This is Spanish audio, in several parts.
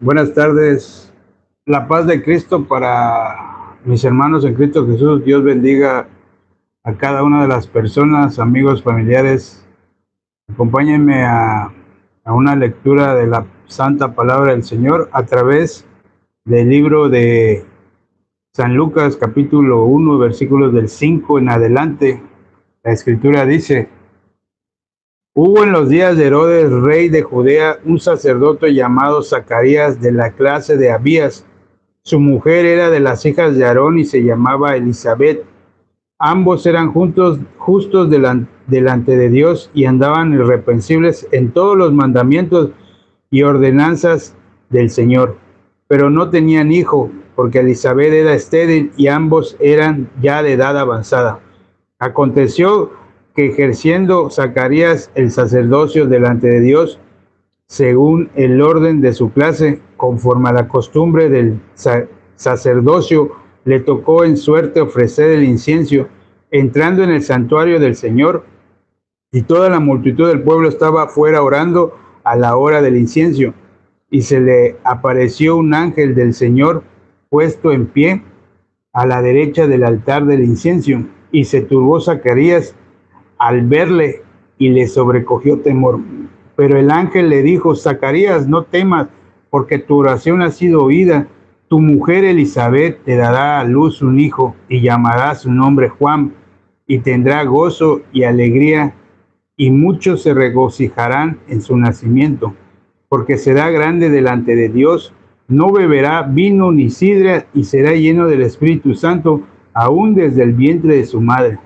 Buenas tardes. La paz de Cristo para mis hermanos en Cristo Jesús. Dios bendiga a cada una de las personas, amigos, familiares. Acompáñenme a una lectura de la Santa Palabra del Señor a través del libro de San Lucas, capítulo 1, versículos del 5 en adelante. La Escritura dice: Hubo en los días de Herodes, rey de Judea, un sacerdote llamado Zacarías, de la clase de Abías. Su mujer era de las hijas de Aarón y se llamaba Elisabet. Ambos eran justos delante de Dios y andaban irreprensibles en todos los mandamientos y ordenanzas del Señor. Pero no tenían hijo, porque Elisabet era estéril y ambos eran ya de edad avanzada. Aconteció que ejerciendo Zacarías el sacerdocio delante de Dios, según el orden de su clase, conforme a la costumbre del sacerdocio, le tocó en suerte ofrecer el incienso, entrando en el santuario del Señor, y toda la multitud del pueblo estaba afuera orando a la hora del incienso, y se le apareció un ángel del Señor puesto en pie a la derecha del altar del incienso, y se turbó Zacarías al verle y le sobrecogió temor. Pero el ángel le dijo: Zacarías, no temas, porque tu oración ha sido oída. Tu mujer Elisabet te dará a luz un hijo y llamará su nombre Juan, y tendrá gozo y alegría, y muchos se regocijarán en su nacimiento, porque será grande delante de Dios. No beberá vino ni sidra, y será lleno del Espíritu Santo aún desde el vientre de su madre.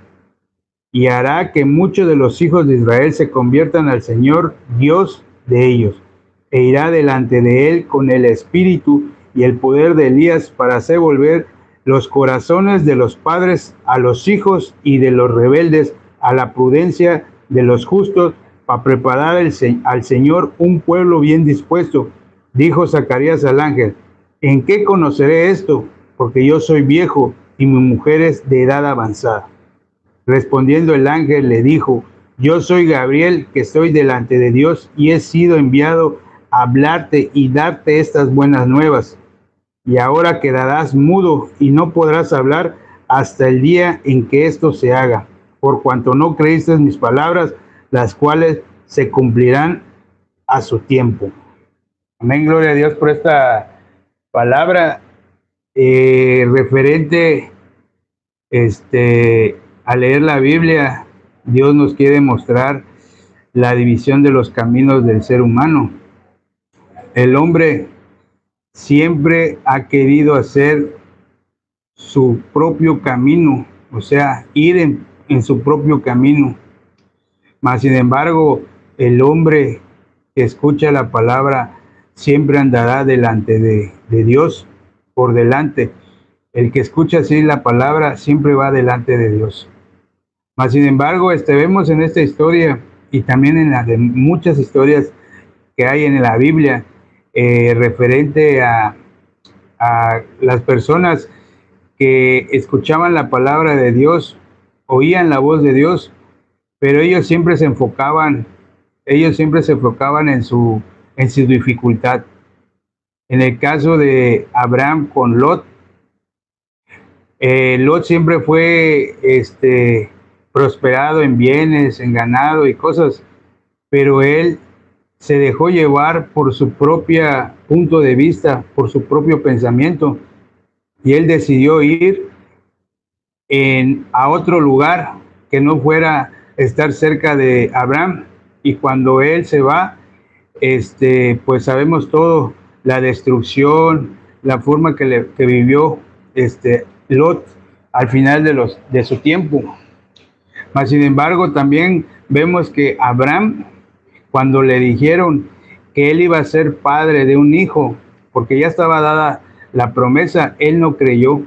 Y hará que muchos de los hijos de Israel se conviertan al Señor, Dios de ellos, e irá delante de él con el espíritu y el poder de Elías, para hacer volver los corazones de los padres a los hijos y de los rebeldes a la prudencia de los justos, para preparar al Señor un pueblo bien dispuesto. Dijo Zacarías al ángel: ¿en qué conoceré esto? Porque yo soy viejo y mi mujer es de edad avanzada. Respondiendo el ángel le dijo: yo soy Gabriel, que estoy delante de Dios, y he sido enviado a hablarte y darte estas buenas nuevas. Y ahora quedarás mudo y no podrás hablar hasta el día en que esto se haga, por cuanto no creíste mis palabras, las cuales se cumplirán a su tiempo. Amén, gloria a Dios por esta palabra referente a leer la Biblia. Dios nos quiere mostrar la división de los caminos del ser humano. El hombre siempre ha querido hacer su propio camino, o sea, ir en su propio camino. Mas, sin embargo, el hombre que escucha la palabra siempre andará delante de Dios, por delante. El que escucha así la palabra siempre va delante de Dios. Mas, sin embargo, vemos en esta historia, y también en las de muchas historias que hay en la Biblia, referente a las personas que escuchaban la palabra de Dios, oían la voz de Dios, pero ellos siempre se enfocaban en su dificultad. En el caso de Abraham con Lot, Lot siempre fue prosperado en bienes, en ganado y cosas, pero él se dejó llevar por su propio punto de vista, por su propio pensamiento, y él decidió ir a otro lugar que no fuera estar cerca de Abraham. Y cuando él se va, pues sabemos todo, la destrucción, la forma que vivió Lot al final de su tiempo. Mas, sin embargo, también vemos que Abraham, cuando le dijeron que él iba a ser padre de un hijo, porque ya estaba dada la promesa, él no creyó,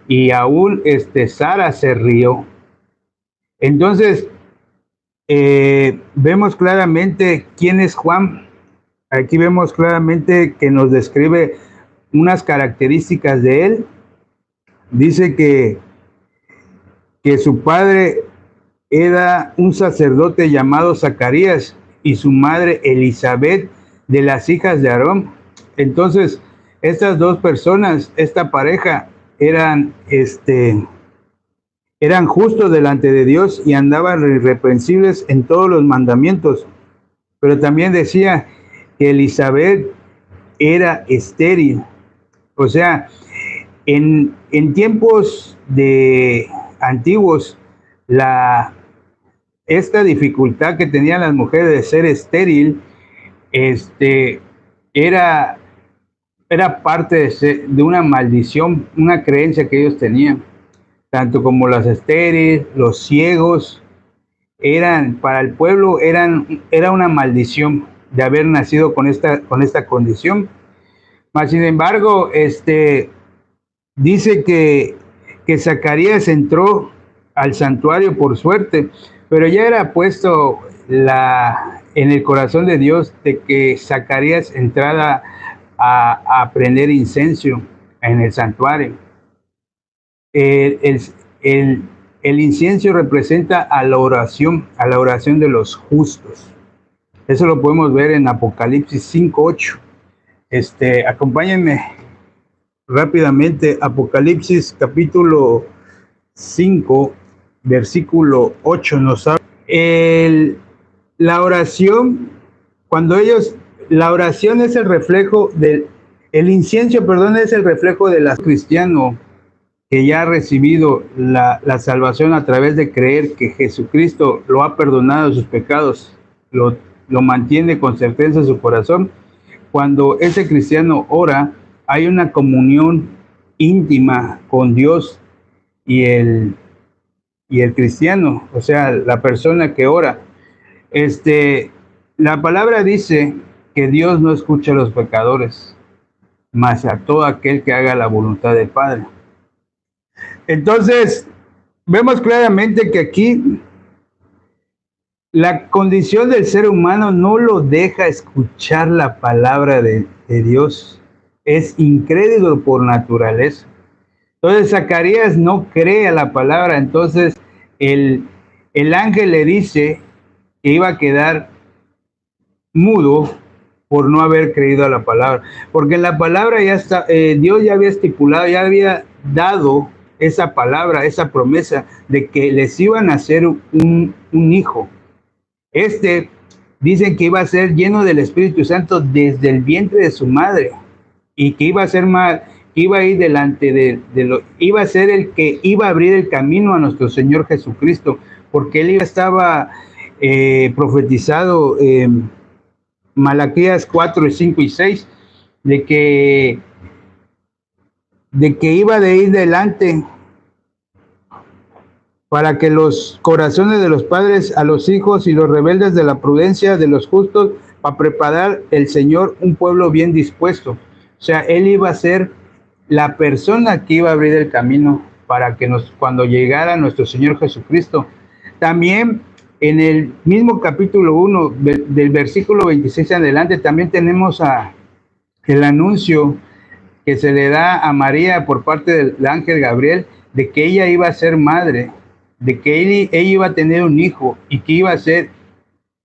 y aún Sara se rió. Entonces, vemos claramente quién es Juan. Aquí vemos claramente que nos describe unas características de él. Dice que su padre era un sacerdote llamado Zacarías y su madre Elisabet, de las hijas de Aarón. Entonces, estas dos personas, esta pareja, eran justos delante de Dios y andaban irreprensibles en todos los mandamientos. Pero también decía que Elizabeth era estéril. O sea, en tiempos de antiguos, esta dificultad que tenían las mujeres de ser estéril, era parte de una maldición, una creencia que ellos tenían. Tanto como las estériles, los ciegos, para el pueblo era una maldición de haber nacido con esta condición. Mas, sin embargo, dice que Zacarías entró al santuario por suerte, pero ya era puesto en el corazón de Dios de que Zacarías entrara a prender incienso en el santuario. El incienso representa a la oración de los justos. Eso lo podemos ver en Apocalipsis 5:8. Acompáñenme rápidamente, Apocalipsis capítulo 5, versículo 8 nos habla. La oración, la oración es el reflejo el incienso, perdón, es el reflejo de la cristiano que ya ha recibido la salvación a través de creer que Jesucristo lo ha perdonado sus pecados, lo mantiene con certeza en su corazón. Cuando ese cristiano ora, hay una comunión íntima con Dios y el cristiano, o sea, la persona que ora. La palabra dice que Dios no escucha a los pecadores, mas a todo aquel que haga la voluntad del Padre. Entonces, vemos claramente que aquí la condición del ser humano no lo deja escuchar la palabra de Dios. Es incrédulo por naturaleza. Entonces, Zacarías no cree a la palabra. Entonces, el ángel le dice que iba a quedar mudo por no haber creído a la palabra. Porque en la palabra ya está, Dios ya había estipulado, ya había dado esa palabra, esa promesa de que les iban a hacer un hijo. Dicen que iba a ser lleno del Espíritu Santo desde el vientre de su madre y que iba a ser iba a ir delante iba a ser el que iba a abrir el camino a nuestro Señor Jesucristo, porque él estaba profetizado Malaquías 4, 5 y 6 de que iba de ir delante para que los corazones de los padres a los hijos y los rebeldes de la prudencia de los justos, para preparar el Señor un pueblo bien dispuesto. O sea, él iba a ser la persona que iba a abrir el camino para que cuando llegara nuestro Señor Jesucristo. También en el mismo capítulo 1, del versículo 26 en adelante, también tenemos el anuncio que se le da a María por parte del ángel Gabriel de que ella iba a ser madre, de que ella iba a tener un hijo y que iba a ser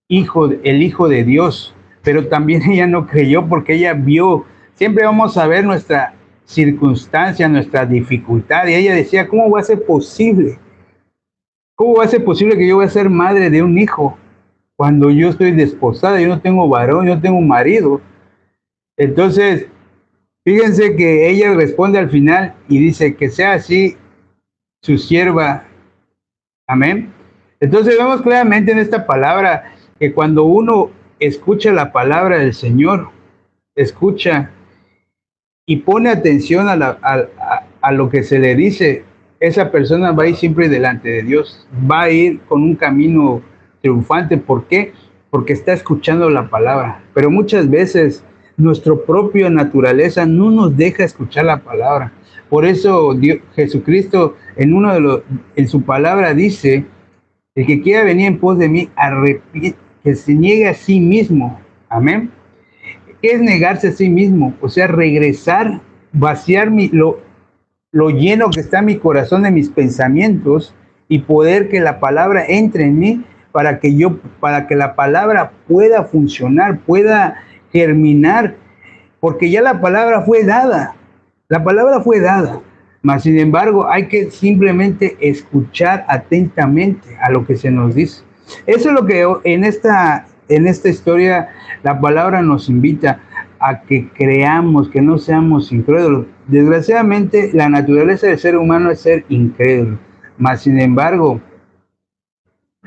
el hijo de Dios. Pero también ella no creyó porque ella vio, siempre vamos a ver nuestra circunstancia, nuestra dificultad, y ella decía, ¿cómo va a ser posible? ¿Cómo va a ser posible que yo voy a ser madre de un hijo cuando yo estoy desposada, yo no tengo varón, yo no tengo marido? Entonces, fíjense que ella responde al final y dice que sea así su sierva. Amén. Entonces vemos claramente en esta palabra que cuando uno escucha la palabra del Señor, escucha y pone atención a lo que se le dice, esa persona va a ir siempre delante de Dios, va a ir con un camino triunfante. ¿Por qué? Porque está escuchando la palabra. Pero muchas veces nuestra propia naturaleza no nos deja escuchar la palabra. Por eso Jesucristo en su palabra dice, el que quiera venir en pos de mí, que se niegue a sí mismo. Amén. ¿Qué es negarse a sí mismo? O sea, regresar, vaciar lo lleno que está mi corazón de mis pensamientos y poder que la palabra entre en mí para que la palabra pueda funcionar, pueda germinar porque ya la palabra fue dada. La palabra fue dada. Mas, sin embargo, hay que simplemente escuchar atentamente a lo que se nos dice. Eso es lo que en esta historia la palabra nos invita a que creamos, que no seamos incrédulos. Desgraciadamente, la naturaleza del ser humano es ser incrédulo. Mas, sin embargo,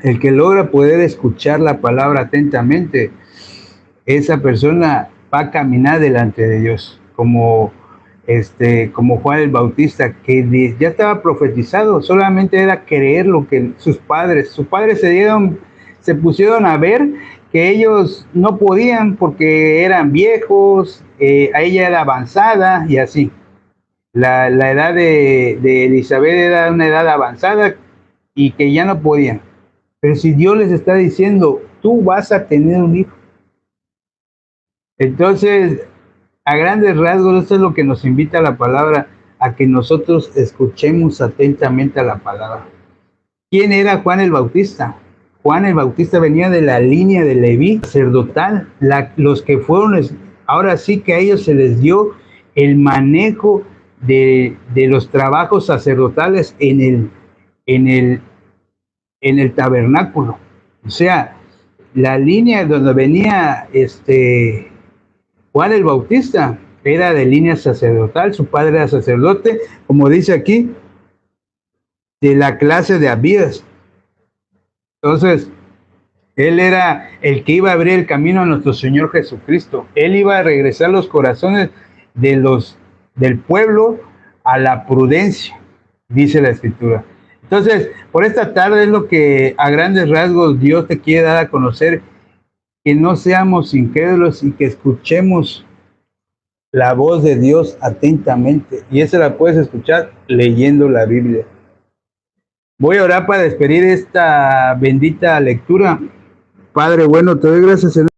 el que logra poder escuchar la palabra atentamente, esa persona va a caminar delante de Dios, como Juan el Bautista, que ya estaba profetizado, solamente era creer lo que sus padres se pusieron a ver que ellos no podían porque eran viejos, a ella era avanzada y así. La edad de Elizabeth era una edad avanzada y que ya no podían. Pero si Dios les está diciendo, tú vas a tener un hijo. Entonces, a grandes rasgos, eso es lo que nos invita la palabra, a que nosotros escuchemos atentamente a la palabra. ¿Quién era Juan el Bautista? Juan el Bautista venía de la línea de Leví, sacerdotal. Los que fueron, ahora sí que a ellos se les dio el manejo de los trabajos sacerdotales en el tabernáculo. O sea, la línea donde venía Juan el Bautista era de línea sacerdotal, su padre era sacerdote, como dice aquí, de la clase de Abías. Entonces, él era el que iba a abrir el camino a nuestro Señor Jesucristo. Él iba a regresar los corazones del pueblo a la prudencia, dice la Escritura. Entonces, por esta tarde es lo que a grandes rasgos Dios te quiere dar a conocer, que no seamos incrédulos y que escuchemos la voz de Dios atentamente. Y esa la puedes escuchar leyendo la Biblia. Voy a orar para despedir esta bendita lectura. Padre bueno, te doy gracias, Señor.